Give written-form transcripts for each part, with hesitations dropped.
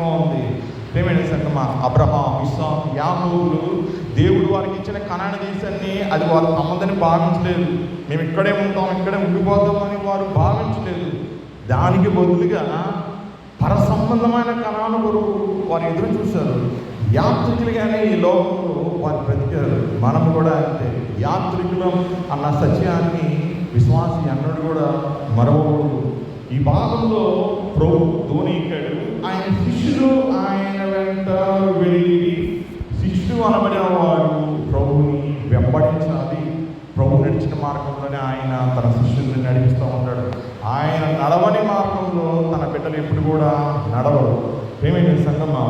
సాదృశ్యంగా ఉంది. ప్రేమైన సంగమా, అబ్రహాం, ఇస్సాకు, యాకోబులు దేవుడు వారికి ఇచ్చిన కనాను దేశాన్ని అది వారు తమదని భావించలేదు. మేము ఇక్కడే ఉంటాం, ఇక్కడే ఉండిపోతామని వారు భావించలేదు. దానికి బదులుగా పరసంబంధమైన కణాల కొరకు వారు ఎదురు చూశారు. యాత్రికులుగానే ఈ లోకంలో వారు బ్రతికారు. మనం కూడా అంతే, యాత్రికులం అన్న సత్యాన్ని విశ్వాసి అన్నడు కూడా మరవకూడదు. ఈ భాగంలో ప్రభు ధోని ఎక్కాడు. ఆయన శిష్యులు ఆయన వెంట వెళ్ళి, శిష్యుడు అనబడిన వాడు ప్రభుని వెంబడించాలి. ప్రభు నడిచిన మార్గంలోనే ఆయన తన శిష్యుల్ని నడిపిస్తూ ఉంటాడు. ఆయన నడవని మార్గంలో తన బిడ్డలు ఎప్పుడు కూడా నడవరు. ప్రేమైన సంగమా,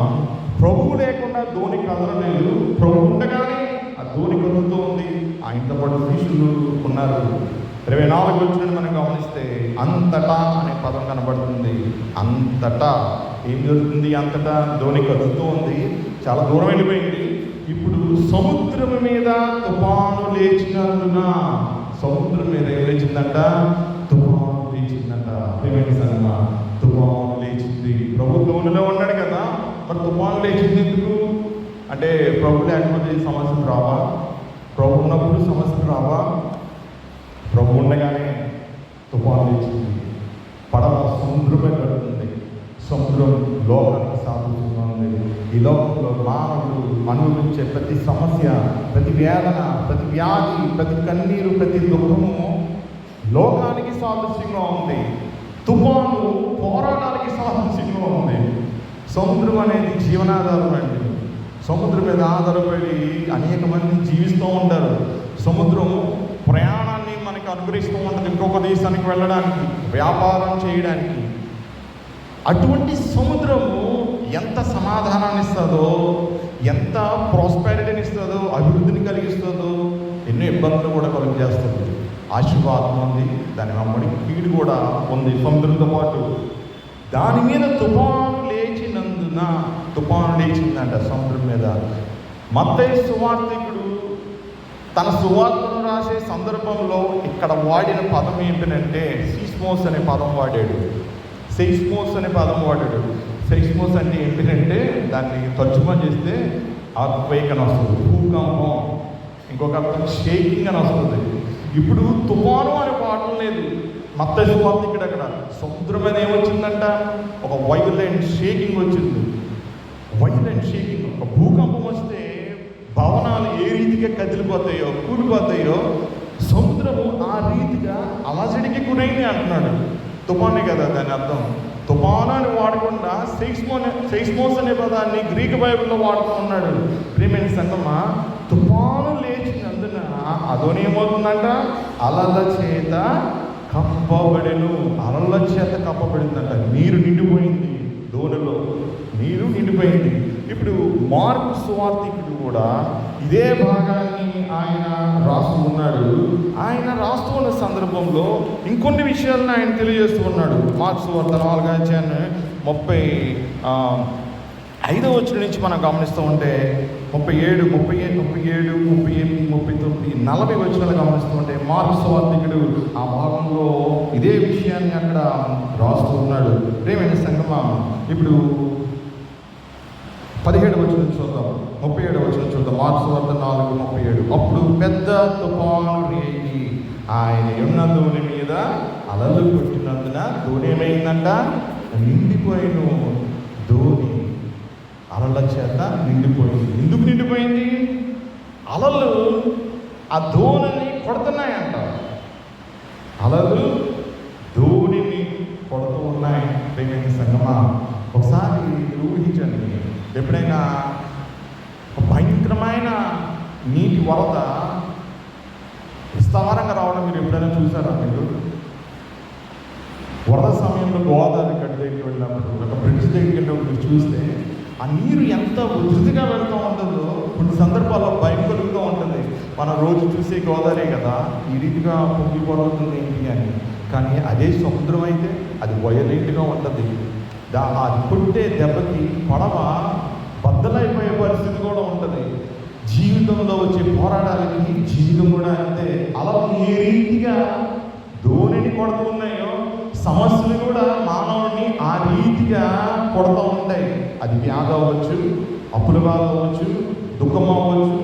ప్రభువు లేకుండా ధోని కదలలేదు. ప్రభు ఉండగానే ఆ ధోని కదులుతూ ఉంది. ఆయనతో పాటు శిష్యులు ఉన్నారు. 24 వచ్చిన మనం గమనిస్తే అంతటా అనే పదం కనబడుతుంది. అంతటా ఏం జరుగుతుంది? అంతటా ధోని కదులుతూ ఉంది. చాలా దూరం వెళ్ళిపోయింది. ఇప్పుడు సముద్రం మీద తుఫాను లేచినందున, సముద్రం మీద ఏం లేచిందంట? తుఫాను లేచిందంట. ప్రేమైన సంగమా, తుఫాను లేచింది. ప్రభు ధోనిలో ఉన్నాడు కదా, మరి తుఫాను లేచింది ఎందుకు అంటే, ప్రభు లేకపోతే సమస్యలు రావా? ప్రభు ఉన్నప్పుడు సమస్యలు రావా? ప్రభు ఉండగానే తుఫాను లేచింది. పడవ సముద్రమే కడుతుంది. సముద్రం లోకానికి సాదృశ్యంగా ఉంది. ఈ లోకంలో మానవుడు అనుభవించే ప్రతి సమస్య, ప్రతి వేదన, ప్రతి వ్యాధి, ప్రతి కన్నీరు, ప్రతి దుఃఖము లోకానికి సాదృశ్యంగా ఉంది. తుఫాను పోరాటానికి సాదృశ్యంగా ఉంది. సముద్రం అనేది జీవనాధారం అండి. సముద్రం మీద ఆధారపడి అనేక మంది జీవిస్తూ ఉంటారు. సముద్రం ప్రయాణాన్ని మనకి అనుగ్రహిస్తూ ఉంటుంది, ఇంకొక దేశానికి వెళ్ళడానికి, వ్యాపారం చేయడానికి. అటువంటి సముద్రము ఎంత సమాధానాన్ని ఇస్తుందో, ఎంత ప్రాస్పెరిటీని ఇస్తుందో, అభివృద్ధిని కలిగిస్తుందో, ఎన్నో ఇబ్బందులు కూడా కలిగజేస్తుంది. ఆశీర్వాదం ఉంది, దాని వెంబడి కీడు కూడా ఉంది సముద్రంతో పాటు. దాని మీద తుఫాను లేచినందున, తుఫాను లేచిందంట సముద్రం మీద. మత్తయి సువార్తికుడు తన సువార్తను రాసే సందర్భంలో ఇక్కడ వాడిన పదం ఏంటంటే సీస్మోస్ అనే పదం వాడాడు. సెయిస్మోస్ అనే పదం వాడాడు. సెయిస్మోస్ అంటే ఏంటంటే దాన్ని తర్జుమా చేస్తే అర్త్క్వేక్ అని వస్తుంది, భూకంపం. ఇంకొక అర్థం షేకింగ్ అని వస్తుంది. ఇప్పుడు తుఫాను అనే పాఠం లేదు మత్తయి సువార్తికుడు. అక్కడ సముద్రం మీద ఏమొచ్చిందంట? ఒక వైలెంట్ షేకింగ్ వచ్చింది. వైలెంట్ షేకింగ్, ఒక భూకంపం వస్తే భవనాలు ఏ రీతిగా కదిలిపోతాయో, కూలిపోతాయో, సముద్రము ఆ రీతిగా అలజడికి గురైంది అంటున్నాడు. తుఫానే కదా దాని అర్థం. తుఫాను అని వాడకుండా సెయిస్మోస్ అనే పదాన్ని గ్రీక్ బైబిల్లో వాడుతూ ఉన్నాడు. ప్రియమైన సంగమా, తుఫాను లేచినందున అదోని ఏమవుతుందంట? అలల చేత కప్పబడెను. అలల చేత కప్పబడిందంట. నీరు నిండిపోయింది, ధోనిలో నీరు నిండిపోయింది. ఇప్పుడు మార్కు సువార్తికుడు కూడా ఇదే భాగాన్ని ఆయన రాస్తూ ఉన్నాడు. ఆయన రాస్తూ ఉన్న సందర్భంలో ఇంకొన్ని విషయాలను ఆయన తెలియజేస్తూ ఉన్నాడు. మార్కు సువార్త 4వ అధ్యాయం 35వ వచనం నుంచి మనం గమనిస్తూ ఉంటే 37, 38, 38, 39, 40 వచనాలు గమనిస్తూ ఉంటే మార్కు సువార్తికుడు ఆ భాగంలో ఇదే విషయాన్ని అక్కడ రాస్తూ ఉన్నాడు. ప్రియమైన సంగమా, ఇప్పుడు 17వ వచనం చూద్దాం, 37వ వచనం చూద్దాం. మార్కు సువార్త 4:37. అప్పుడు పెద్ద తుఫాను రేగి ఆయన ఉన్న ధోని మీద అలలు కొట్టినందున ధోని ఏమైందంట? నిండిపోయిను. ధోని అలల చేత నిండిపోయింది. ఎందుకు నిండిపోయింది? అలలు ఆ ధోనిని కొడుతున్నాయంట. అలలు ధోనిని కొడుతూ ఉన్నాయి. ప్రియమైన సంగమా, ఒకసారి ఊహించండి, ఎప్పుడైనా భయంకరమైన నీటి వరద విస్తారంగా రావడం మీరు ఎప్పుడైనా చూసారా? మీరు వరద సమయంలో గోదావరి గడ్డ దగ్గరికి వెళ్ళినప్పుడు, ఒక బ్రిడ్జ్ దగ్గరికి వెళ్ళినప్పుడు చూస్తే ఆ నీరు ఎంత ఉధృతిగా వెళ్తూ ఉంటుందో కొన్ని సందర్భాల్లో భయం కలుగుతూ ఉంటుంది. మనం రోజు చూసే గోదావరి కదా, ఈ రీతిగా పొంగిపోతుంది ఏంటి అని. కానీ అదే సముద్రం అయితే అది వైలెంట్గా ఉంటుంది. అది కొట్టే దెబ్బకి పడవ బద్దలైపోయే పరిస్థితి కూడా ఉంటుంది. జీవితంలో వచ్చే పోరాటాలకి జీవితం కూడా అంతే. అలా ఏ రీతిగా ధోనిని కొడుతున్నాయో సమస్యలు కూడా మానవుడిని ఆ రీతిగా కొడతా ఉంటాయి. అది వ్యాధి అవ్వచ్చు, అప్పుల బాధ అవ్వచ్చు, దుఃఖం అవ్వచ్చు,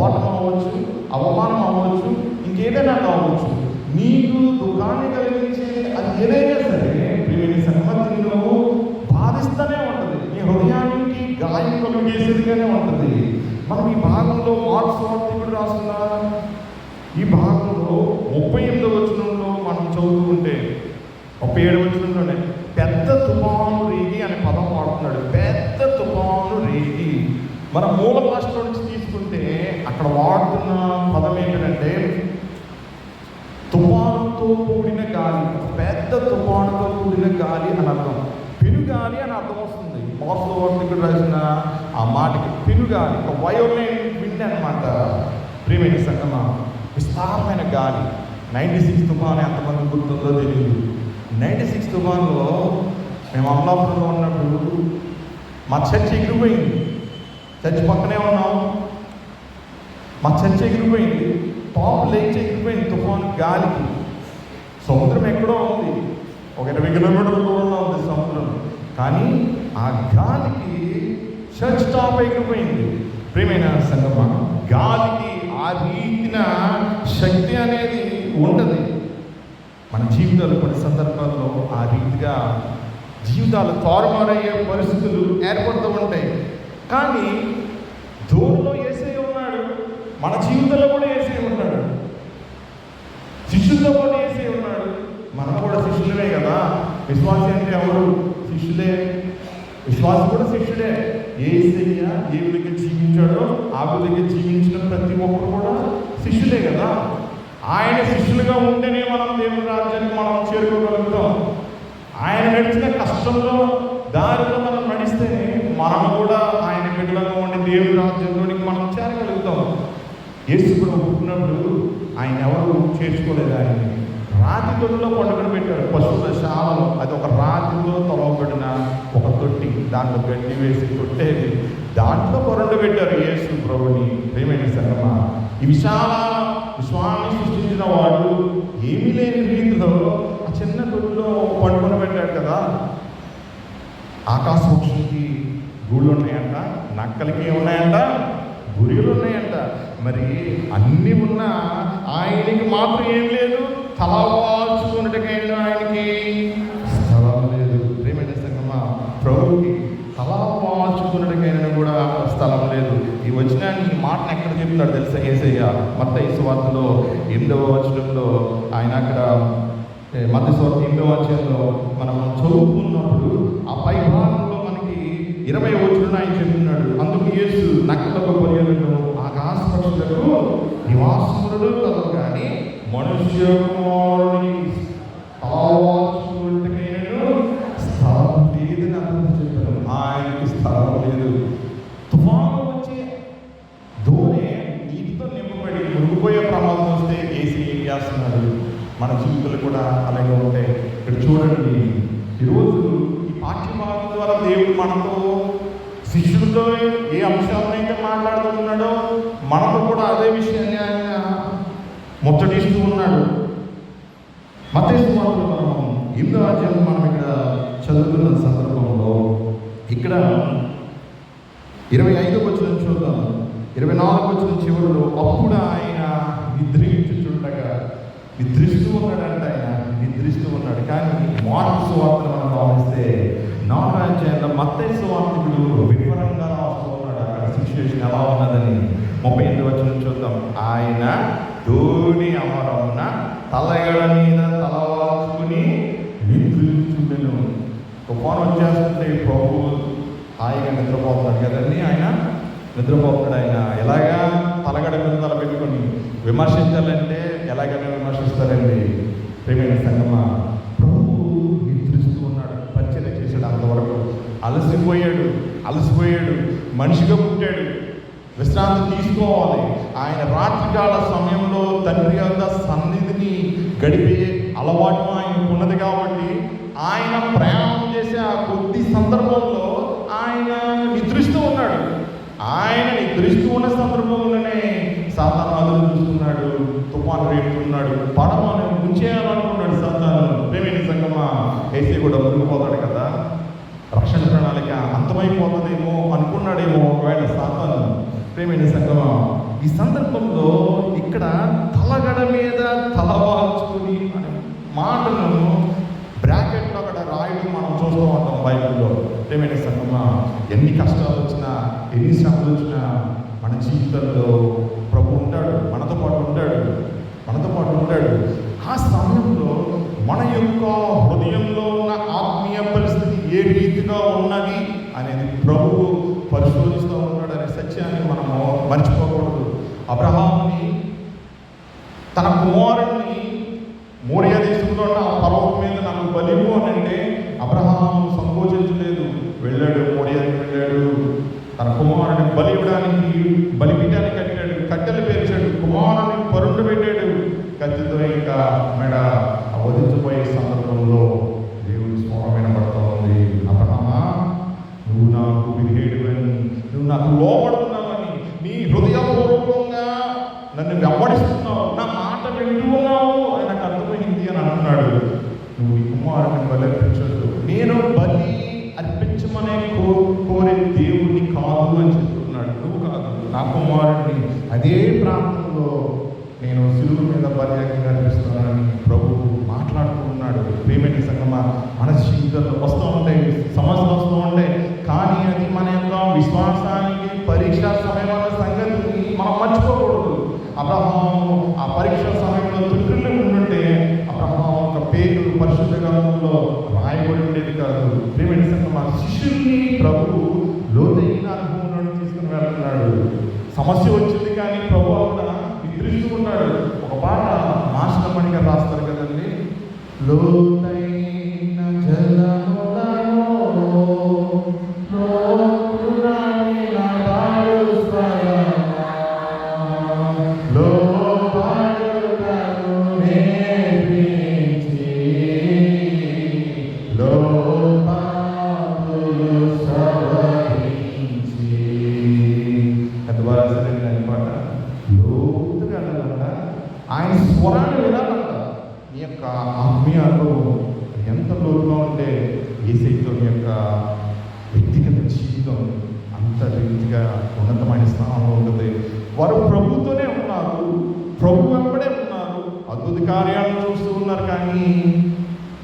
ఓటం అవ్వచ్చు, అవమానం అవ్వచ్చు, ఇంకేదైనా కావచ్చు. నీకు దుఃఖాన్ని కలిగించే అది ఏదైనా సరే ప్రియమైన సంగతి నువ్వు బాధిస్తూనే ఉంటుంది. నీ హృదయానికి గాయం కలిగేసేదిగానే ఉంటుంది. మనం ఈ భాగంలో మార్క్స్ వార్తకుడు రాసిన ఈ భాగంలో 38వ వచనంలో మనం చదువుతూ ఉంటే 37వ వచనంలోనే పెద్ద తుఫాను రేగి అనే పదం వాడుతున్నాడు. పెద్ద తుఫాను రేగి. మన మూల భాషలో నుంచి తీసుకుంటే అక్కడ వాడుతున్న పదం ఏంటంటే తుఫానుతో కూడిన గాలి, పెద్ద తుఫానుతో కూడిన గాలి అని అర్థం. పెనుగాలి అని అర్థం వస్తుంది. మార్క్స్ వార్తకుడు రాసిన ఆ మాటకి పెనుగాలి, ఒక వయోలెంట్ విండ్ అనమాట. ప్రియమైన సంగమా, విస్తారమైన గాలి. 96 తుఫాను ఎంతమంది గుర్తుందో తెలియదు. 96 తుఫాన్లో మేము అమలాపురంలో ఉన్నప్పుడు మా చర్చ్ ఎగిరిపోయింది. చర్చ్ పక్కనే ఉన్నాం, మా చర్చ్ ఎగిరిపోయింది. టాప్ లేచి ఎగిరిపోయింది తుఫాను గాలికి. సముద్రం ఎక్కడో ఉంది, ఒక 20 కిలోమీటర్ల దూరంలో ఉంది సముద్రం. కానీ ఆ గాలికి చర్చ్ టాప్ ఎగిరిపోయింది. ప్రియమైన సంగమా, గాలికి ఆ రీతిన శక్తి అనేది ఉంటుంది. మన జీవితాలు కొన్ని సందర్భాల్లో ఆ రీతిగా జీవితాలు తారుమారయ్యే పరిస్థితులు ఏర్పడుతూ ఉంటాయి. కానీ దూరంలో యేసయ్య ఉన్నాడు, మన జీవితంలో కూడా యేసయ్య ఉన్నాడు, శిష్యులతో కూడా యేసయ్య ఉన్నాడు. మనం కూడా శిష్యులమే కదా. విశ్వాసి అంటే ఎవరు? శిష్యులే. విశ్వాసి కూడా శిష్యుడే. యేసయ్య ఏ విధంగా జీవించాడో ఆ విధంగా జీవించిన ప్రతి ఒక్కరు కూడా శిష్యులే కదా. ఆయన శిష్యులుగా ఉంటేనే మనం దేవుని రాజ్యానికి మనం చేరుకోగలుగుతాం. ఆయన నడిచిన కష్టంలో దారిలో మనం నడిస్తేనే మనం కూడా ఆయన బిడ్డలుగా ఉండి దేవుని రాజ్యంలోనికి మనం చేరగలుగుతాం. యేసు కూడా పుట్టినప్పుడు ఆయన ఎవరు చేర్చుకోలేదు. ఆయన్ని రాతి తొట్టిలో పండుగను పెట్టాడు, పశువుల శాలలో. అది ఒక రాతితో తొలవబడిన ఒక తొట్టి, దాంట్లో గడ్డి వేసి కొట్టేది, దాంట్లో కొరండు పెట్టారు యేసు ప్రభుని. ప్రియమైన సంగమా, ఈ విశ్వాన్ని సృష్టించిన వాడు ఏమీ లేని రీతిలో ఆ చిన్న తొట్టిలో పండుగను పెట్టాడు కదా. ఆకాశ పక్షులకి గూళ్ళు ఉన్నాయంట, నక్కలకి ఏమున్నాయంట, గురిలు ఉన్నాయంట. మరి అన్నీ ఉన్నా ఆయనకి మాత్రం ఏం లేదు, తల వాల్చుకున్నట్టుకైనా ఆయనకి స్థలం లేదు. ప్రియమైన సంగమా, ప్రభుకి తల వాల్చుకున్నట్టుకైనా కూడా స్థలం లేదు. ఈ వచనాన్ని ఈ మాటను ఎక్కడ చెప్తాడు తెలుసా యేసయ్య? మత్తయి సువార్తలో 8వ వచనంలో ఆయన అక్కడ మత్తయి సువార్త 8వ వచనంలో మనం చదువుకున్నప్పుడు ఆ పై భాగంలో మనకి 20వ వచనంలో ఆయన చెప్తున్నాడు, అందుకు యేసు నక్కలకు గొర్రెలను ఆకాశ పక్షులకు నివాసములు కలవు కానీ మనుష్య కుమారుని స్థలం లేదని అర్థం చెప్పారు. ఆయనకి స్థలం లేదు. తుఫాను వచ్చి దోణి నీటితో నింపబడి మునిగిపోయే ప్రమాదం వస్తే ఏసీ ఏం చేస్తున్నాడు? మన జీవితాలు కూడా అలాగే ఉంటాయి. ఇక్కడ చూడండి, ఈరోజు ఈ పాఠ్యభాగం ద్వారా దేవుడు మనతో శిష్యులతో ఏ అంశాలనైతే మాట్లాడుతున్నాడో మనతో కూడా అదే విషయాన్ని ఆయన ముచ్చటిస్తూ ఉన్నాడు. మత్తయి సువార్తలో మనం 8వ అధ్యాయం మనం ఇక్కడ చదువుతున్న సందర్భంలో ఇక్కడ 25వ వచనం చూద్దాం. 24వ వచనం చివరిలో అప్పుడు ఆయన నిద్రిస్తూ ఉన్నాడంట. ఆయన నిద్రిస్తూ ఉన్నాడు. కానీ మార్కు సువార్తను మనం గమనిస్తే 4వ అధ్యాయంలో మత్తయి సువార్తికుడు వివరంగా రాస్తూ ఉన్నాడు అక్కడ సిచ్యువేషన్ ఎలా ఉన్నదని. 38వ వచనం చూద్దాం. ఆయన ధోని అమరమున తలగడ మీద తలవాల్చుకుని నిద్రించుండెను. తుఫాను వచ్చేస్తుంటే ప్రభు హాయిగా నిద్రపోతున్నాడు కదండి. ఆయన నిద్రపోతున్నాడు. ఆయన ఎలాగా తలగడ మీద తల పెట్టుకొని విమర్శించాలంటే ఎలాగైనా విమర్శిస్తారండి. ప్రియమైన సంగమా, ప్రభు నిద్రిస్తూ ఉన్నాడు. పరిచర్య చేశాడు అంతవరకు. అలసిపోయాడు. మనిషిగా పుట్టాడు, విశ్రాంతి తీసుకోవాలి. ఆయన రాత్రికాల సమయంలో తండ్రి యొక్క సన్నిధిని గడిపే అలవాటు ఆయనకు ఉన్నది కాబట్టి ఆయన ప్రయాణం చేసే ఆ కొద్ది సందర్భంలో ఆయన నిద్రిస్తూ ఉన్నాడు. ఆయన నిద్రిస్తూ ఉన్న సందర్భంలోనే సాతాను అదును చూస్తున్నాడు, తుఫాను రేపుతున్నాడు, పడవను ముంచేయాలనుకున్నాడు సాతాను. ప్రేమైన సంగమా, అంతమైపోతుందేమో అనుకున్నాడేమో ఒకవేళ సాతాను. ప్రేమైన సంగమా, ఈ సందర్భంలో ఇక్కడ తలగడ మీద తలవాల్చుకుని అనే మాటలను బ్రాకెట్లో అక్కడ రాయడం మనం చూస్తూ ఉంటాం బైబిల్లో. ప్రేమైన సంగమా, ఎన్ని కష్టాలు వచ్చినా, ఎన్ని శ్రమలు వచ్చినా మన జీవితంలో ప్రభు ఉంటాడు, మనతో పాటు ఉంటాడు. ఆ సమయంలో మన యొక్క హృదయంలో ఉన్న ఆత్మీయ పరిస్థితి ఏ రీతిగా ఉన్నది అనేది ప్రభువు పరిశోధిస్తూ ఉంటాడు అనే సత్యాన్ని మనము మర్చిపోకూడదు. అబ్రహాముని తన కుమారుడిని మోరియా దేశంలో ఉన్న ఆ పర్వతం మీద నాకు బలివు అని అంటే అబ్రహాము సంకోచించలేదు. వెళ్ళాడు, మోరియాకి వెళ్ళాడు. తన కుమారుడిని బలి ఇవ్వడానికి బలిపీఠాన్ని కట్టాడు, కట్టెలు పేర్చాడు, కుమారుడిని పరుండు పెట్టాడు. కత్తితో ఇంకా మెడ వధించిపోయే సందర్భంలో దేవుడి స్వరం వినబడుతూ ఉంది. అబ్రహామా, నువ్వు నాకు విధేయుడివని, నువ్వు నాకు లోబడుతున్నావని, నీ హృదయపూర్వకంగా నన్ను వెంబడిస్తున్నావు, నా మాట వింటూ ఉన్నావు అని నాకు అర్థమైంది అని అంటున్నాడు. నువ్వు నీ కుమారుడిని బలి అర్పించొద్దు, నేను బలి అర్పించమనే కోరే దేవుడిని కాదు అని చెప్తున్నాడు. నువ్వు కాదు, నా కుమారుడిని అదే ప్రాంతంలో నేను శిలువ మీద బలియాగంగా అర్పిస్తున్నానని ప్రభు మాట్లాడుతున్నాడు. ప్రేమైన సంగమా, మన జీవితంలో వస్తూ ఉంటాయి, సమస్యలు వస్తూ ఉంటాయి. కానీ అది మన యొక్క విశ్వాసానికి పరీక్షా సమయంలో సంగతిని మనం మర్చిపోకూడదు. అబ్రహాము ఆ పరీక్షా సమయంలో తుట్టులు ఉండుంటే అబ్రహాము యొక్క పేరు పరిశుద్ధ గ్రంథంలో రాయబడి ఉండేది కాదు. ప్రేమైన సంగమా, శిష్యుల్ని ప్రభు లోతైన అనుభవంలో తీసుకుని వెళ్తున్నాడు. సమస్య వచ్చింది కానీ ప్రభు కూడా నిద్రిస్తున్నాడు. ఒక పాట మాస్టర్మణిగా రాస్తారు కదండి, లోతైన జలములలో ఆయన స్వరాన్ని వినాలంట. నీ యొక్క ఆత్మీయ అనుభవం ఎంత లోతుగా ఉంటే యేసయ్యతో నీ యొక్క వ్యక్తిగత జీవితం అంత రీతిగా ఉన్నతమైన స్థానంలో ఉంటుంది. వారు ప్రభుతోనే ఉన్నారు, ప్రభు వెంబడే ఉన్నారు, అద్భుత కార్యాలను చూస్తూ ఉన్నారు. కానీ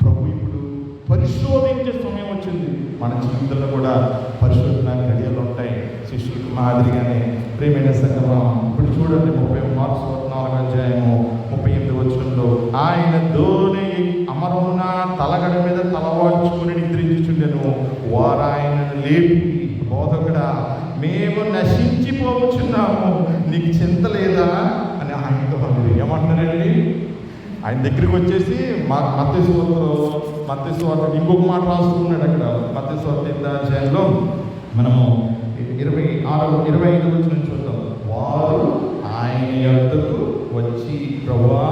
ప్రభు ఇప్పుడు పరిశోధించే సమయం వచ్చింది. మన జీవితంలో కూడా పరిశోధన గడియలు ఉంటాయి, శిష్యులకు మాదిరిగానే. ప్రేమైన సంగమం, ఇప్పుడు చూడండి 34 ఆయన ధోని అమరున్న తలగడ మీద తలవాల్చుకుని నిద్రించుచుండెను. వారు ఆయనను లేపి, బోధకుడా, మేము నశించిపోవచ్చున్నాము, నీకు చింత లేదా అని ఆయనతో అన్నారు. ఏమంటున్నారండి? ఆయన దగ్గరికి వచ్చేసి మత్తయి సువార్త ఇంకొక మాట రాసుకున్నాడు. అక్కడ మత్తయి సువార్త 8వ అధ్యాయంలో మనము 25 నుంచి చూద్దాం. వారు ఆయన యొద్దకు వచ్చి, ప్రభువా,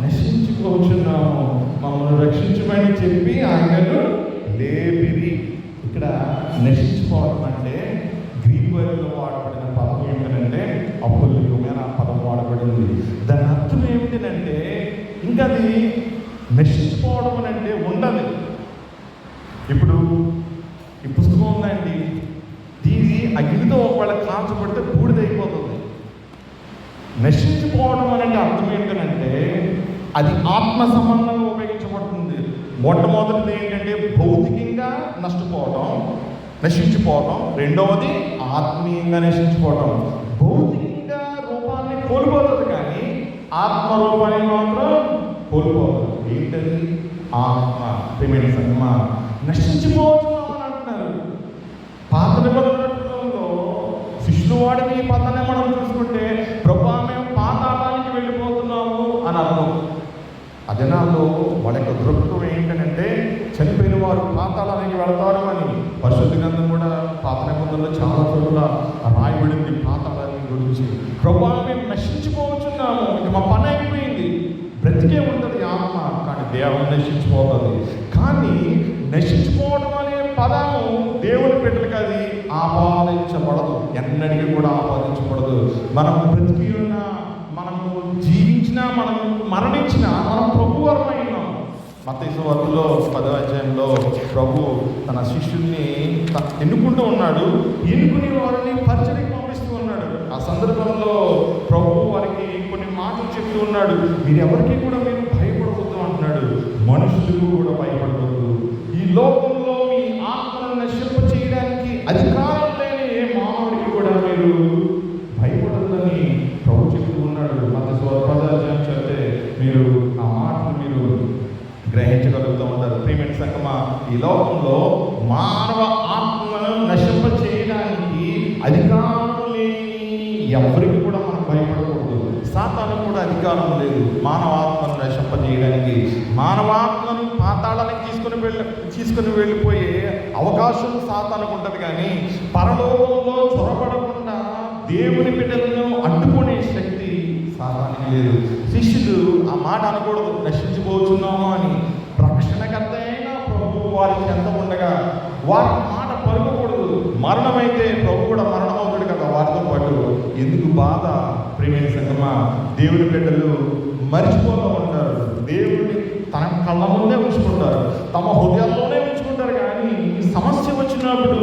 నశించిపోవచ్చున్నాము, మమ్మల్ని రక్షించమని చెప్పి ఆయనను లేపిరి. ఇక్కడ నశించిపోవడం అంటే గ్రీక్ వర్గంలో వాడబడిన పదం ఏమిటంటే అపోలియోమైన పదం వాడబడింది. దాని అర్థం ఏమిటంటే ఇంకా అది నశించిపోవడం అని అంటే ఉండదు. ఇప్పుడు ఈ పుస్తకం ఉందండి, దీని అగ్నితో ఒకవేళ కాల్చబడితే బూడిదైపోతుంది. నశించిపోవడం అనేది అర్థం ఏంటంటే అది ఆత్మ సంబంధంగా ఉపయోగించబడుతుంది. మొట్టమొదటిది ఏంటంటే భౌతికంగా నశించిపోవడం. రెండవది ఆత్మీయంగా నశించిపోవడం. భౌతికంగా రూపాన్ని కోల్పోతుంది కానీ ఆత్మ రూపాన్ని మాత్రం కోల్పోదు. ఏంటది? ఆత్మ. ప్రేమైన సంగమా, నశించిపోతున్నాం అని అంటున్నారు. పాత నిబంధనలో శిష్యులు వాడిని ఈ పదాన్ని మనం చూసుకుంటే ప్రభువా, మేము పాతాళానికి వెళ్ళిపోతున్నాము అని అర్థం. అదినాల్లో వాళ్ళ యొక్క దృక్పథం ఏంటంటే చనిపోయిన వారు పాతాళానికి వెళతారు అని. పరిశుద్ధ గ్రంథం కూడా పాత నిబంధనలో చాలా చోట్ల రాయబడింది పాతాళానికి గురించి. ప్రభువా, మేము నశించిపోవచ్చున్నాము, ఇది మా పని అయిపోయింది. బ్రతికే ఉంటుంది ఆత్మ, కానీ దేహం నశించిపోతుంది. కానీ నశించిపోవడం అనే పదము దేవుని బిడ్డలకు అది ఆపాదించబడదు, ఎన్నటికీ కూడా ఆపాదించబడదు. మనం బ్రతికి ఉన్నా, మనము జీవించినా, మనం మరణించినా మనం ప్రభువరమైనాం. మత్తయి సువార్తలో 10వ అధ్యాయంలో ప్రభు తన శిష్యుల్ని ఎన్నుకుంటూ ఉన్నాడు. ఎన్నుకుని వారిని పరిచర్యకు పంపిస్తూ ఉన్నాడు. ఆ సందర్భంలో ప్రభు వారికి కొన్ని మాటలు చెప్తూ ఉన్నాడు. మీరెవరికి కూడా మీరు భయపడవద్దు అంటున్నాడు. మనుషులకు కూడా భయపడవద్దు. ఈ లోకంలో మీ ఆత్మను నశింప చేయడానికి అధికారం లేని ఏ మానవుడికి కూడా మీరు భయపడద్దని ప్రభు చెప్తూ ఉన్నాడు. మత్తయి సువార్త 10వ అధ్యాయం చదివితే మీరు ఆ మాటలు మీరు గ్రహించగలుగుతూ ఉంటారు. ప్రియమైన సంగమా, ఈ లోకంలో మానవ ఆత్మను నశింప చేయడానికి అధికారం లేని ఎవరికి కూడా మనం భయపడకూడదు. సాతానుకు కూడా అధికారం లేదు మానవ ఆత్మను నశింప చేయడానికి. మానవాత్మను పాతాళానికి తీసుకుని వెళ్ళిపోయే అవకాశం సాతానుకు ఉంటుంది, కానీ పరలోకంలో చొరబడకుండా దేవుని బిడ్డలను అడ్డుకునే శక్తి సాతానికి లేదు. శిష్యులు ఆ మాట అనకూడదు, నశించిపోతున్నాము అని. రక్షణకర్త అయిన ప్రభు వారి చెంత ఉండగా వారి మాట పలుకకూడదు. మరణమైతే ప్రభు కూడా మరణం అవుతాడు కదా వారితో పాటు. ఎందుకు బాధ? ప్రియమైన సంగమా, దేవుని బిడ్డలు మరిచిపోతూ ఉంటారు. దేవుడిని తన కళ్ళ ముందే ఉంచుకుంటారు, తమ హృదయాల్లోనే ఉంచుకుంటారు. కానీ సమస్య వచ్చినప్పుడు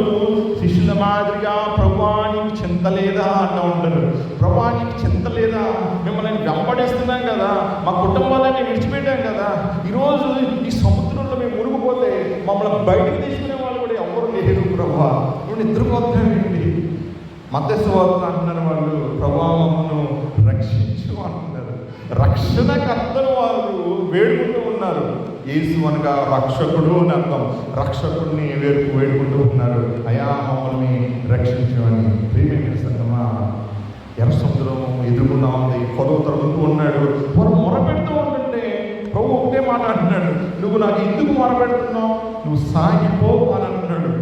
శిష్యుల మాదిరిగా ప్రభువా నీకు చింత లేదా అంటూ ఉంటారు. ప్రభువా నీకు చింత లేదా? మిమ్మల్ని వెంబడిస్తున్నాం కదా, మా కుటుంబాలని విడిచిపెట్టాం కదా, ఈరోజు ఈ సముద్రంలో మేము మునిగిపోతే మమ్మల్ని బయటకు తీసుకునే వాళ్ళు కూడా ఎవరు లేరు ప్రభువా, నువ్వు నిద్రపోతున్నావేంటి? మత్తయి సువార్తలో అంటున్నారు వాళ్ళు, ప్రభువా మమ్మల్ని రక్షించు అంటున్నారు. రక్షణకర్తను వారు వేడుకుంటూ ఉన్నారు. యేసు అనగా రక్షకుడు అని అర్థం. రక్షకుడిని వేడుకుంటూ ఉన్నారు, అయా మమ్మల్ని రక్షించు అని. ప్రియమైన సంగమా, ఎర్ర సముద్రం ఎదుర్కొన్నా ఉంది, కొలువు తరుగుతూ ఉన్నాడు. వారు మొరపెడుతూ ఉంటుంటే ప్రభు ఒకటే మాట అంటున్నాడు, నువ్వు నాకు ఎందుకు మొరపెడుతున్నావు? నువ్వు సాగిపో అని అంటున్నాడు.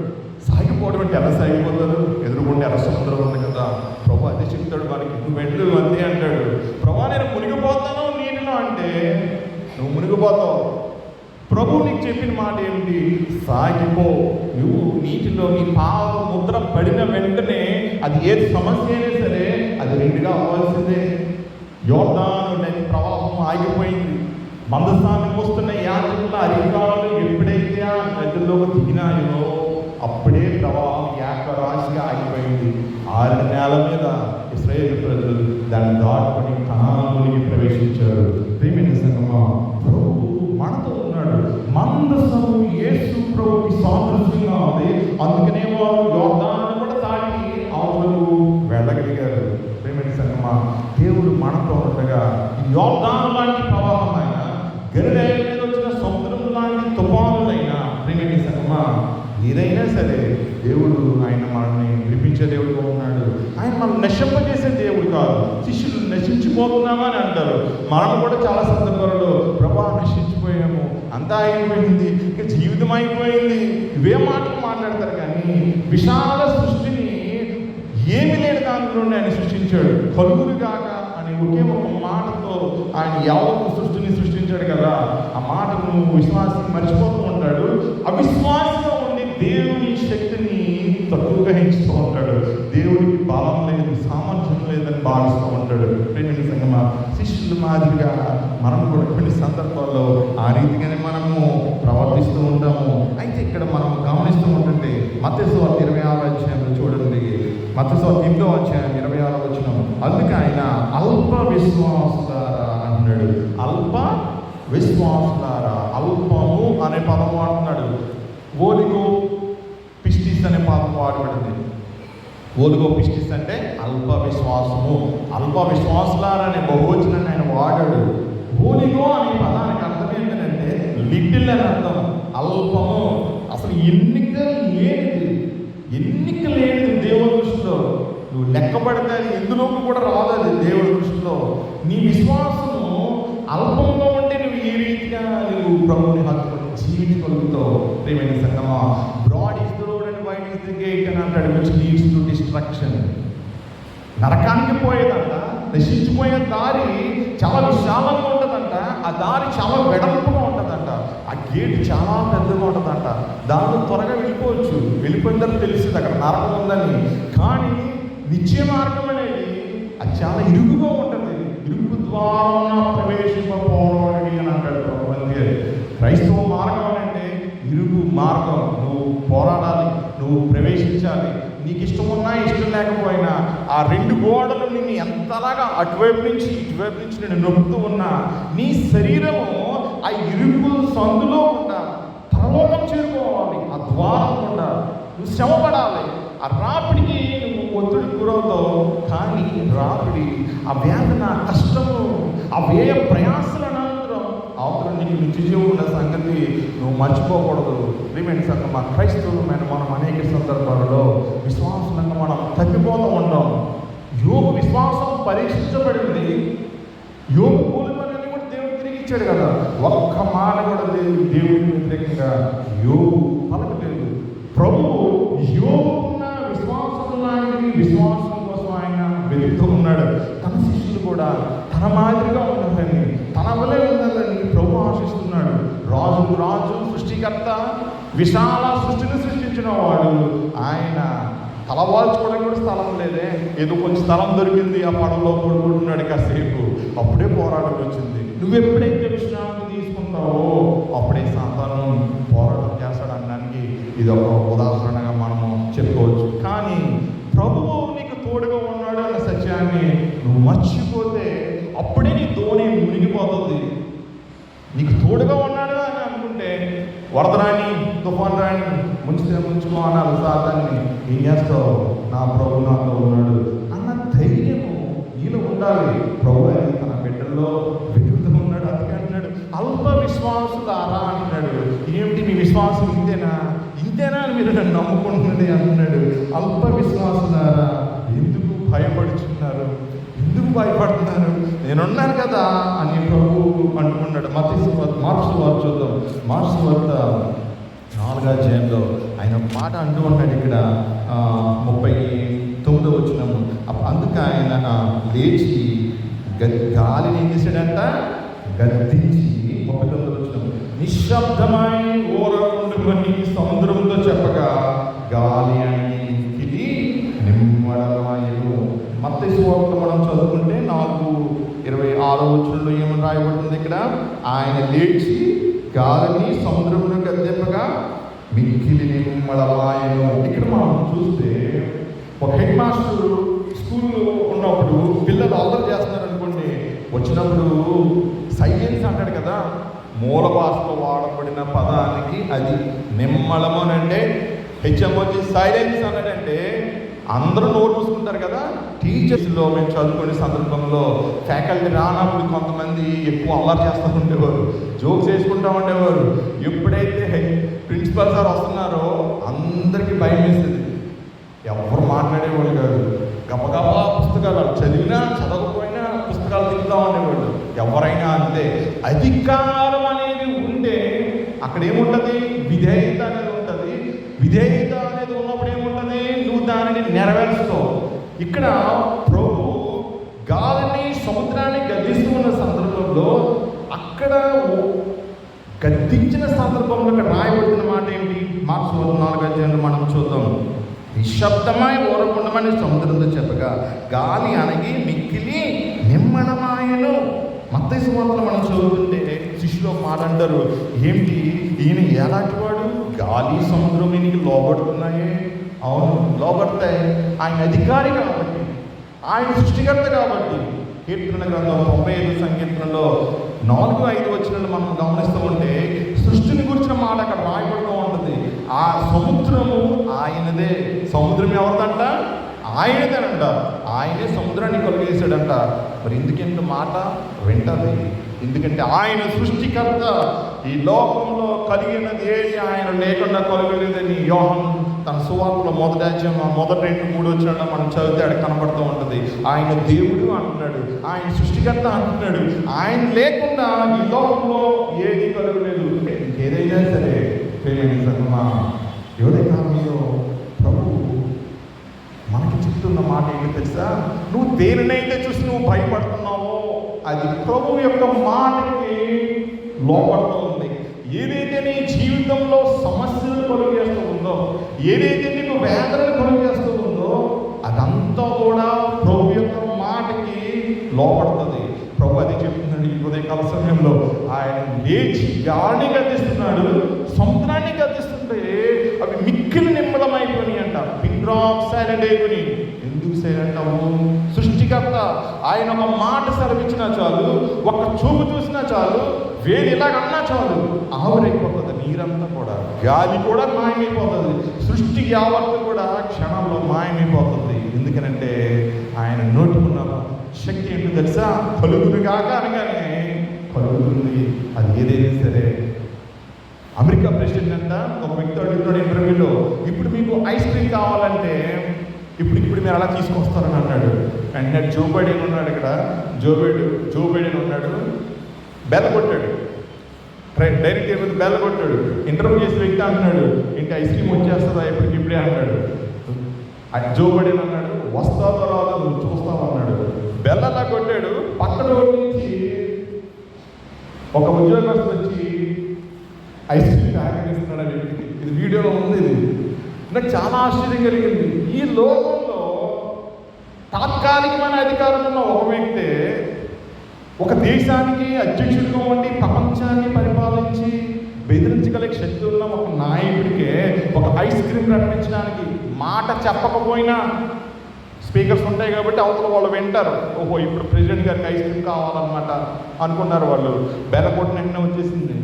సాగిపోవడం అంటే ఎలా సాగిపోతారు? ఎదురుకుంటే ఎర్ర సముద్రం ఉంది కదా. ప్రభు అదే చెప్తాడు వారికి, నువ్వు వెళ్ళు అంతే అంటాడు. ప్రభు నేను మునిగిపోతాను నీటిలో అంటే నువ్వు మునిగిపోతావు. ప్రభు నీకు చెప్పిన మాట ఏమిటి? సాగిపో. నువ్వు నీటిలో నీ పాద ముద్ర పడిన వెంటనే అది ఏ సమస్య అయినా సరే అది రెండుగా అవ్వాల్సిందే. యోర్దాను నది ప్రవాహం ఆగిపోయింది. మందస్థానికి వస్తున్న యాత్రికుల అధికారులు ఎప్పుడైతే ఆ నదిలోకి దిగినాయో అప్పుడే ప్రవాహం ఏకరాశిగా ఆగిపోయింది. 6 నేల మీద ఇశ్రాయేలు ప్రజలు దాన్ని దాటుకొని కనానులోకి ప్రవేశించారు. ప్రియమైన సంగమా, ప్రభు మనతో ఉన్నాడు. మందసము యేసు ప్రభుకి సాదృశ్యంగా ఉంది. అందుకనే వారు యోర్దాను కూడా దాటి అవతలకు వెళ్ళగలిగారు. ప్రియమైన సంగమా, దేవుడు మనతో ఉండగా ఈ యోర్దాను లాంటి ప్రవాహమైన, గలిలయ మీద వచ్చిన సముద్రం లాంటి తుఫానులైనా, ప్రియమైన సంగమా, ఏదైనా సరే దేవుడు ఆయన మనల్ని విడిపించే దేవుడుగా ఉన్నాడు. ఆయన మనం నశింపజేసే దేవుడు కాదు. శిష్యులు నశించిపోతున్నామా అని అంటారు. మనం కూడా చాలా సందర్భాలలో ప్రభా నశించిపోయాము, అంతా అయిపోయింది, ఇక జీవితం అయిపోయింది, ఇవే మాటలు మాట్లాడతారు. కానీ విశాల సృష్టిని ఏమి లేని దానిలోనే ఆయన సృష్టించాడు. కలుగురు కాక అని ఒకే ఒక మాటతో ఆయన యావత్తు సృష్టిని సృష్టించాడు కదా. ఆ మాటను విశ్వాసం మర్చిపోతూ ఉంటాడు. అవిశ్వాసంగా ఉండి దేవుని శక్తిని తక్కువగా హెచ్చుతూ ఉంటాడు. దేవుడికి బలం లేదు, సామర్థ్యం లేదని భావిస్తూ ఉంటాడు. ప్రియమైన సంగమా, శిష్యుల మాదిరిగా మనం కూడా కొన్ని సందర్భాల్లో ఆ రీతిగానే మనము ప్రవర్తిస్తూ ఉంటాము. అయితే ఇక్కడ మనం గమనిస్తూ ఉంటుంటే మత్తయి సువార్త 26వ అధ్యాయంలో చూడండి. మత్తయి సువార్త 8వ అధ్యాయం 26వ వచనం. అందుకే ఆయన అల్ప విశ్వాసులారా అంటున్నాడు. అల్ప విశ్వాసులారా, అల్పము అనే పదం వాడుతున్నాడు. ఓలిగో పిస్టిస్ అనే పదం వాడబడింది. ఓలిగో పిస్టిస్ అంటే అల్ప విశ్వాసము. అల్ప విశ్వాసులారా అనే బహువచనాన్ని ఆయన వాడాడు. ఓలిగో అనే పదానికి అర్థం ఏంటంటే లిటిల్ అని అర్థం. అల్పము, అసలు ఎన్నిక లేనిది దేవుని దృష్టిలో. నువ్వు లెక్కపడితే అది ఎందులోకి కూడా రాదు. అది దేవుని దృష్టిలో నీ విశ్వాసము అల్పంగా ఉంటే నువ్వు ఏ రీతిగా నువ్వు ప్రభుని హక్కును జీవించగలుగుతావు. ప్రియమైన సంగమా, broad is the road and wide is the gate అని అంటాడు, విచ్ లీడ్స్ టు డిస్ట్రక్షన్. నరకానికి పోయేదంట, నశించిపోయే దారి చాలా విశాలంగా ఉంటుందంట. ఆ దారి చాలా వెడల్పుగా ఉంటుందంట. ఆ గేట్ చాలా పెద్దగా ఉంటుందంట. దాంట్లో త్వరగా వెళ్ళిపోవచ్చు. వెళ్ళిపోయిన తర్వాత తెలిసింది అక్కడ నరకం ఉందని. కానీ నిత్య మార్గం అనేది అది చాలా ఇరుగుగా ఉంటుంది. ఇరుగు ద్వారా ప్రవేశింపబోవడానికి అని అంటాడు. క్రైస్తవ మార్గం అంటే ఇరుగు మార్గం. నువ్వు పోరాడాలి, నువ్వు ప్రవేశించాలి. నీకు ఇష్టం ఉన్నా ఇష్టం లేకపోయినా ఆ రెండు గోడలు నిన్ను ఎంతలాగా అటువైపు నుంచి ఇటువైపు నుంచి నేను నొప్పుతూ ఉన్నా నీ శరీరము ఆ ఇరుగు సందులో కూడా పరలోకం చేరుకోవాలి. ఆ ద్వారం కూడా నువ్వు శ్రమపడాలి. ఆ రాపిడికి నువ్వు ఒత్తిడి గురవుతావు. కానీ రాపిడి, ఆ వేదన, కష్టము, ఆ వ్యయ ప్రయాసల అనంతరం అవతల నీకు నిత్యజీవం ఉన్న సంగతి నువ్వు మర్చిపోకూడదు. ప్రియమైన సంగమా, క్రైస్తవులమైన మనం అనేక సందర్భాలలో విశ్వాసంగా మనం తప్పిపోతూ ఉంటాం. యోగు విశ్వాసం పరీక్షించబడింది. యోగు కూలిపనులన్నీ కూడా దేవుడు తిరిగి ఇచ్చాడు కదా. ఒక్క మాట కూడా దేవుడికి వ్యతిరేకంగా యోగు పలకలేదు. ప్రభువు యోగున్న విశ్వాసం లాంటి విశ్వాసం కోసం ఆయన వెతుకుతూ ఉన్నాడు. తన శిష్యులు కూడా తన మాదిరిగా ఉండాలని, తన వలె ఉండాలని ప్రభు ఆశిస్తున్నాడు. రాజు సృష్టికర్త, విశాల సృష్టిని సృష్టించిన వాడు ఆయన. తలవాల్చుకోవడానికి కూడా స్థలం లేదే. ఏదో కొంచెం స్థలం దొరికింది, ఆ పడవలో పడుకుంటున్నాడు కాసేపు. అప్పుడే పోరాటం వచ్చింది. నువ్వు ఎప్పుడైతే విశ్రాంతి తీసుకుంటావో అప్పుడే సాతాను పోరాటం చేస్తాడు అనడానికి ఇది ఒక ఉదాహరణగా మనము చెప్పుకోవచ్చు. కానీ ప్రభువు నీకు తోడుగా ఉన్నాడు అన్న సత్యాన్ని నువ్వు మర్చిపోతే అప్పుడే నీ దోణి మునిగిపోతుంది. నీకు తోడుగా ఉన్నాడు అని అనుకుంటే వరద రాని, తుఫాన్ రాని, ముంచితే ముంచుకో అనాలి సాతాన్ని. ఏం చేస్తావు? నా ప్రభు నాతో ఉన్నాడు అన్న ధైర్యము నీలో ఉండాలి. ప్రభు అని తన బిడ్డల్లో వెతుకుతూ ఉన్నాడు. అందుకే అంటున్నాడు అల్ప విశ్వాసులారా అంటున్నాడు. ఏమిటి మీ విశ్వాసం ఇంతేనా అని మీరు నన్ను నమ్ముకుంటున్నది అంటున్నాడు. అల్ప విశ్వాసులారా ఎందుకు భయపడుచున్నారు, ఎందుకు భయపడుతున్నారు, నేనున్నాను కదా అని ప్రభు అంటున్నాడు. మార్క్స్ వార్త చూద్దాం. మార్క్స్ వార్త 4వ అధ్యాయంలో ఆయన ఒక మాట అంటూ ఉన్నాడు. ఇక్కడ 39వ వచనము. అందుకే ఆయన లేచి గాలిని ఏం చేశాడంట? గద్దించి 39వ వచనం, నిశ్శబ్దమై ఓరకుండుకొని సముద్రంతో చెప్పగా గాలి అని ఇది నిమ్మడమాయను. మత్తయి సువార్త మనం చదువుకుంటే 4:26వ వచనంలో ఏమని రాయబడుతుంది? ఇక్కడ ఆయన లేచి గాలిని సముద్రంలో గద్దెంపగా మిక్కిలి నిమ్మడమాయను. ఇక్కడ మనం చూస్తే ఒక హెడ్ మాస్టర్ స్కూల్లో ఉన్నప్పుడు పిల్లలు అల్లరి చేస్తున్నారు అనుకోండి, వచ్చినప్పుడు సైలెన్స్ అంటాడు కదా. మూల భాషలో వాడబడిన పదానికి అది నిమ్మళము అని అంటే హెచ్ఎంఓజీ సైలెన్స్ అన్నాడంటే అందరూ నోరు మూసుకుంటారు కదా. టీచర్స్లో మేము చదువుకునే సందర్భంలో ఫ్యాకల్టీ రానప్పుడు కొంతమంది ఎక్కువ అల్లరి చేస్తూ ఉండేవారు, జోక్స్ వేసుకుంటూ ఉండేవారు. ఎప్పుడైతే ప్రిన్సిపల్ సార్ వస్తున్నారో అందరికీ భయం వేస్తుంది. ఎవరు మాట్లాడేవాళ్ళు కాదు. గబగబా పుస్తకాలు చదివినా చదవకపోయినా పుస్తకాలు తిరుగుతూ ఉండేవాళ్ళు. ఎవరైనా అంతే. అధికారం అనేది ఉంటే అక్కడ ఏముంటుంది? విధేయత అనేది ఉంటుంది. విధేయత అనేది ఉన్నప్పుడు ఏముంటుంది? నువ్వు దానిని నెరవేరుస్తావు. ఇక్కడ ప్రభు గాలిని సముద్రాన్ని గద్దిస్తూ ఉన్న సందర్భంలో అక్కడ గద్దించిన సందర్భంలో ఇక్కడ రాయబడుతున్న మాట ఏంటి? మార్క్స్ 4వ అధ్యాయంలో మనం చూద్దాం. నిశ్శబ్దమై ఓరకుండమని సముద్రంతో చెప్పగా గాలి అణగి మిక్కిలి నిమ్మడమాయను. మత్తయి సువార్తలో మనం చదువుతుంటే శిష్యులు మాట అంటారు, ఏంటి ఈయన ఎలాంటి వాడు? గాలి సముద్రం ఈయనకి లోబడుతున్నాయే. అవును, లోబడతాయి. ఆయన అధికారి కాబట్టి, ఆయన సృష్టికర్త కాబట్టి. కీర్తన గ్రంథం 95 సంకీర్తనలో 4-5 వచనాలు మనం గమనిస్తూ ఉంటే సృష్టిని గురించిన మాట అక్కడ రాయబడుతూ ఉంటుంది. ఆ సముద్రము ఆయనదే. సముద్రం ఎవరిదంట? ఆయనదేనంట. ఆయనే సముద్రాన్ని కలిగేశాడంట. మరి ఎందుకెంత మాట వింటది? ఎందుకంటే ఆయన సృష్టికర్త. ఈ లోకంలో కలిగినది ఏది ఆయన లేకుండా కలగలేదని యోహాను తన సువార్తలో 1వ అధ్యాయం 1-2-3 వచనాల్లో మనం చదివితే అక్కడ కనబడుతూ ఉంటుంది. ఆయన దేవుడు అంటున్నాడు, ఆయన సృష్టికర్త అంటున్నాడు. ఆయన లేకుండా ఈ లోకంలో ఏది కలగలేదు. ఏదైనా సరే ప్రేమైన సంగమా, యోధ కాలంలో ప్రభు మనకి చెప్తున్న మాట ఏంటి తెలుసా? నువ్వు దేనినైతే చూసి నువ్వు భయపడుతున్నావో అది ప్రభు యొక్క మాటకి లోపడుతూ ఉంది. ఏదైతే నీ జీవితంలో సమస్యలు కలుగజేస్తూ ఉందో, ఏదైతే నీకు వేదనలు కలుగజేస్తూ ఉందో అదంతా కూడా ప్రభు యొక్క మాటకి లోపడుతుంది. ప్రభు అది చెప్తున్నాడు ఈ ఉదయకాల సమయంలో. ఆయన లేచి గాలిని సైలెంట్ అయిపోయి. ఎందుకు సైలెంట్ అవ్వు? సృష్టికర్త ఆయన ఒక మాట సెలవిచ్చినా చాలు, ఒక చూపు చూసినా చాలు, వేడి ఇలాగన్నా చాలు, ఆవిరైపోతుంది నీరంతా కూడా, గాలి కూడా మాయమైపోతుంది, సృష్టి యావత్తు కూడా క్షణంలో మాయమైపోతుంది. ఎందుకనంటే ఆయన నోటుకున్న శక్తి ఏంటో తెలుసా? కలుగును కాక అనగానే కలుగుతుంది. అది ఏదైనా సరే. అమెరికా ప్రెసిడెంట్ అంట ఒక వ్యక్తి అడుగుతున్నాడు ఇంటర్వ్యూలో, ఇప్పుడు మీకు ఐస్ క్రీమ్ కావాలంటే ఇప్పుడు మీరు అలా తీసుకొస్తారని అన్నాడు. వెంటనే జో బైడెన్ ఉన్నాడు ఇక్కడ, జో బైడెన్ ఉన్నాడు, బెల్ల కొట్టాడు, డైరెక్ట్ ఏమైంది బెల్ల కొట్టాడు. ఇంటర్వ్యూ చేసిన వ్యక్తి అంటున్నాడు, ఏంటి ఐస్ క్రీమ్ వచ్చేస్తుందా ఇప్పుడే అన్నాడు. జో బైడెన్ అన్నాడు, వస్తాదో రాదో నువ్వు చూస్తావు అన్నాడు. బెల్లలా కొట్టాడు. పక్కన నుంచి ఒక ఉద్యోగస్తులు వచ్చి ఐస్ క్రీమ్ ప్యాకెట్ అని ఇది వీడియోలో ఉంది. ఇది నాకు చాలా ఆశ్చర్యం కలిగింది. ఈ లోకంలో తాత్కాలికమైన అధికారం ఉన్న ఒక వ్యక్తే ఒక దేశానికి అధ్యక్షుడిగా ఉండి ప్రపంచాన్ని పరిపాలించి బెదిరించగలిగే శక్తి ఉన్న ఒక నాయకుడికే ఒక ఐస్ క్రీమ్ ప్రకటించడానికి మాట చెప్పకపోయినా స్పీకర్స్ ఉంటాయి కాబట్టి అవతల వాళ్ళు వింటారు. ఓహో ఇప్పుడు ప్రెసిడెంట్ గారికి ఐస్ క్రీమ్ కావాలన్నమాట అనుకున్నారు వాళ్ళు. బెల్ల కొట్టిన వెంటనే వచ్చేసింది,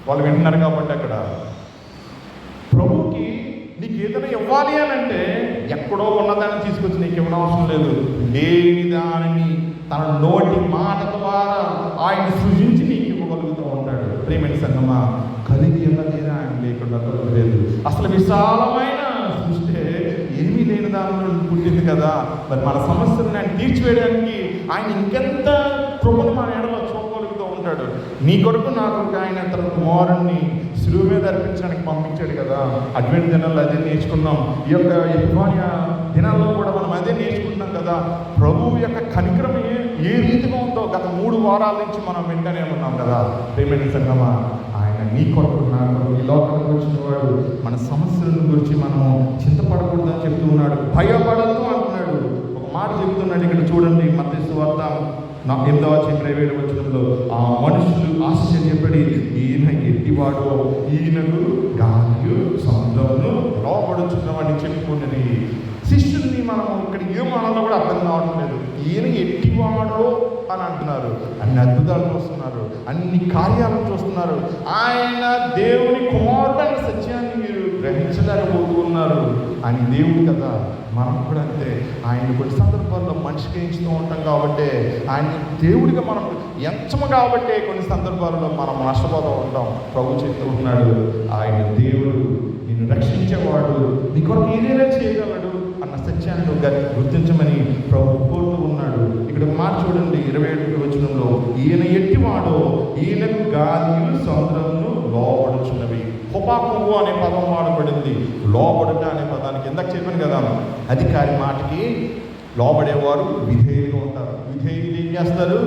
వాళ్ళు వింటున్నారు కాబట్టి. అక్కడ ప్రభుకి నీకు ఏదైనా ఇవ్వాలి అని అంటే ఎక్కడో ఉన్నదాన్ని తీసుకొచ్చి నీకు ఇవ్వడం అవసరం లేదు. లేని దానిని తన నోటి మాట ద్వారా ఆయన సృజించి నీకు ఇవ్వగలుగుతూ ఉంటాడు. ప్రేమైన సంగమా, కలిగి ఉన్నదేనా ఆయన లేకుండా లేదు. అసలు విశాలమైన సృష్టి ఏమీ లేని దానిలో పుట్టింది కదా. మరి మన సమస్యలను ఆయన తీర్చివేయడానికి ఆయన ఇంకెంత కృపను మన ఎడలో చూడగలుగుతూ ఉంటాడు. నీ కొరకు నా కొరకు ఆయన తన కుమారుణ్ణి శిలువ మీద అర్పించడానికి పంపించాడు కదా. అడ్వెంట్ దినాల్లో అదే నేర్చుకున్నాం. ఈ యొక్క ఎఫ్మానియ దినాల్లో కూడా మనం అదే నేర్చుకుంటున్నాం కదా. ప్రభువు యొక్క కనికరం ఏ రీతిగా ఉందో గత 3 వారాల నుంచి మనం వెంటనే ఉన్నాం కదా. ప్రేమైన సంగమా, ఆయన నీ కొరకు నా కొరకు ఈ లోకానికి వచ్చిన వాడు మన సమస్యల గురించి మనం చింతపడకూడదని చెప్తూ ఉన్నాడు. భయపడద్దు అంటున్నాడు. ఒక మాట చెప్తున్నాడు ఇక్కడ చూడండి, మత్తయి సువార్త 8వ అధ్యాయం 27వ వచనంలో, ఆ మనుషులు ఆశ్చర్యపడి ఈయన ఎట్టివాడో, ఈయనకు గాలియు సముద్రమును లోబడుచున్నవాడిని చెప్పుకున్నది. శిష్యుల్ని మనం ఇక్కడ ఏమనాలో కూడా అర్థం కావడం లేదు. ఈయన ఎట్టివాడో అని అంటున్నారు. అన్ని అద్భుతాలు చూస్తున్నారు, అన్ని కార్యాలను చూస్తున్నారు. ఆయన దేవుని కుమారుడు అనే సత్యాన్ని మీరు గ్రహించలేకపోతున్నారు. ఆయన దేవుడు కదా. మనం కూడా అంతే. ఆయన కొన్ని సందర్భాల్లో మనిషికి ఎంచుతూ ఉంటాం కాబట్టి, ఆయన దేవుడిగా మనం ఎంచము కాబట్టి కొన్ని సందర్భాల్లో మనం నష్టపోతూ ఉంటాం. ప్రభు చెప్తూ ఉన్నాడు, ఆయన దేవుడు, నిన్ను రక్షించేవాడు, నీ కొరకు ఏదైనా చేయగలడు అన్న సత్యాన్ని గుర్తించమని ప్రభు కోరుతూ ఉన్నాడు. ఇక్కడ మాట చూడండి 27వ వచనంలో, ఈయన ఎట్టివాడో, ఈయనకు గాలియు సముద్రమును లోబడుచున్నవి. హోపాకుంగు అనే పదం వాడబడింది. లోబడుట అనే పదానికి ఇందాక చెప్పాను కదా, అధికారి మాటకి లోబడేవారు విధేయులుగా ఉంటారు. విధేయులు ఏం చేస్తారు?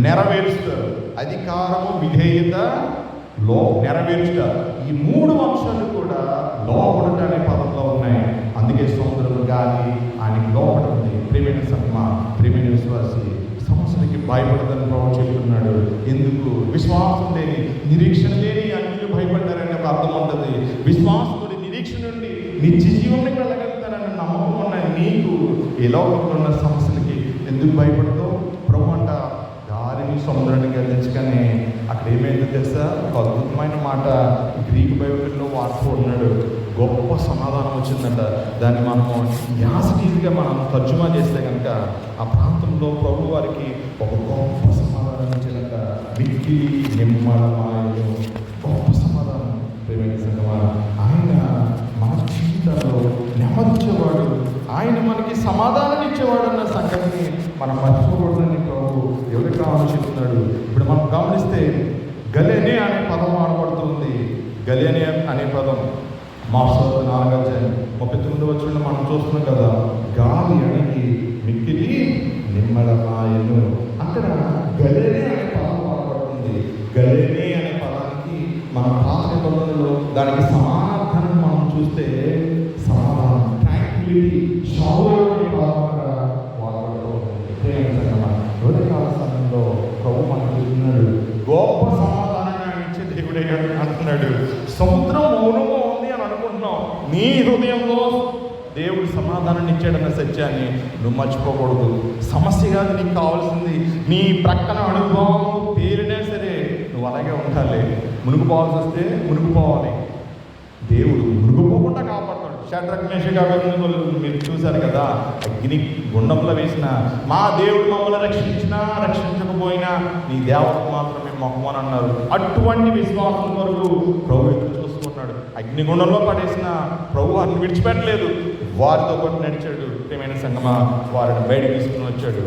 నెరవేరుస్తారు. అధికారము, విధేయత, నెరవేరుస్తారు. ఈ 3 అంశాలు కూడా లోబడుట అనే పదంలో ఉన్నాయి. అందుకే సముద్రము, గాలి ఆయనకి లోపడుతుంది. ప్రేమైన సంగమా, ప్రేమైన విశ్వాసి, సమస్యలకి భయపడదని ప్రభు చెప్తున్నాడు. ఎందుకు? విశ్వాసం లేని, నిరీక్షణ లేని అన్యులు భయపడ్డారని ఒక అర్థం ఉంటుంది. విశ్వాసంతో నిరీక్షణ నుండి నిత్య జీవనానికి వెళ్ళగలుగుతారని నమ్మకం ఉన్న నీకు ఈ లోకంలో ఉన్న సమస్యలకి ఎందుకు భయపడతావు? ప్రభు అంట గాలిని సముద్రాన్ని గర్జించగానే అక్కడ ఏమైందో తెలుసా? ఒక అద్భుతమైన మాట గ్రీకు బైబిల్లో వాడుతూ ఉన్నాడు. గొప్ప సమాధానం వచ్చిందంట. దాన్ని మనము యాసిటీగా మనం తర్జుమా చేస్తే కనుక ఆ ప్రాంతంలో ప్రభు వారికి ఒక గొప్ప సమాధానం ఇచ్చిందంట. మిక్కి నిమ్మలమాయను, గొప్ప సమాధానం. ప్రేమైన సంగమా, ఆయన మన జీవితంలో నెమ్మదించేవాడు, ఆయన మనకి సమాధానం ఇచ్చేవాడు అన్న సంగతిని మనం మర్చిపోకూడదని ప్రభు ఎవరికి ఆలోచిస్తున్నాడు. ఇప్పుడు మనం గమనిస్తే గలేనే అనే పదం వాడబడుతుంది. గలేనే అనే పదం మార్క్స్ 4వ అధ్యాయం 39వ వచనంలో మనం చూస్తున్నాం కదా. గాలి అణిగి మిక్కిలి నిమ్మలమాయను. అక్కడ గలేనే అనే పదం వాడబడుతుంది. గలేనే అనే పదానికి మన పాత నిబంధనలో దానికి సమానార్థాన్ని మనం చూస్తే సమాధానం, ట్రాంక్విలిటీ, షావర్ అనే పదంగా వాడబడుతూ ఉంటుంది. ఉదయకాల సమయంలో ప్రభు మనకు చెప్తున్నాడు, గొప్ప సమాధానంగా ఇచ్చే దేవుడే అంటున్నాడు. సముద్రం మౌనంగా ఉంది అని అనుకుంటున్నాం. నీ హృదయంలో దేవుడి సమాధానం సమాధానాన్ని ఇచ్చాడన్న సత్యాన్ని నువ్వు మర్చిపోకూడదు. సమస్య కాదు నీకు కావాల్సింది, నీ ప్రక్కన అనుభవం పేరునే సరే నువ్వు అలాగే ఉండాలి. మునిగిపోవాల్సి వస్తే మునిగిపోవాలి. దేవుడు మునిగిపోకుండా కాపాడతాడు. షడ్రక్ మేషక్ అబేద్నెగోలు మీరు చూశారు కదా, అగ్ని గుండంలో వేసిన మా దేవుడు మమ్మల్ని రక్షించినా రక్షించకపోయినా నీ దేవతకు మాత్రమే మొక్కమని అన్నారు. అటువంటి విశ్వాసం కొరకు ప్రభు ఎదురు చూస్తున్నాడు. అగ్నిగుండంలో పడేసిన ప్రభు వారిని విడిచిపెట్టలేదు, వారితో పాటు నడిచాడు. ప్రియమైన సంగమా, వారిని బయటకు తీసుకుని వచ్చాడు.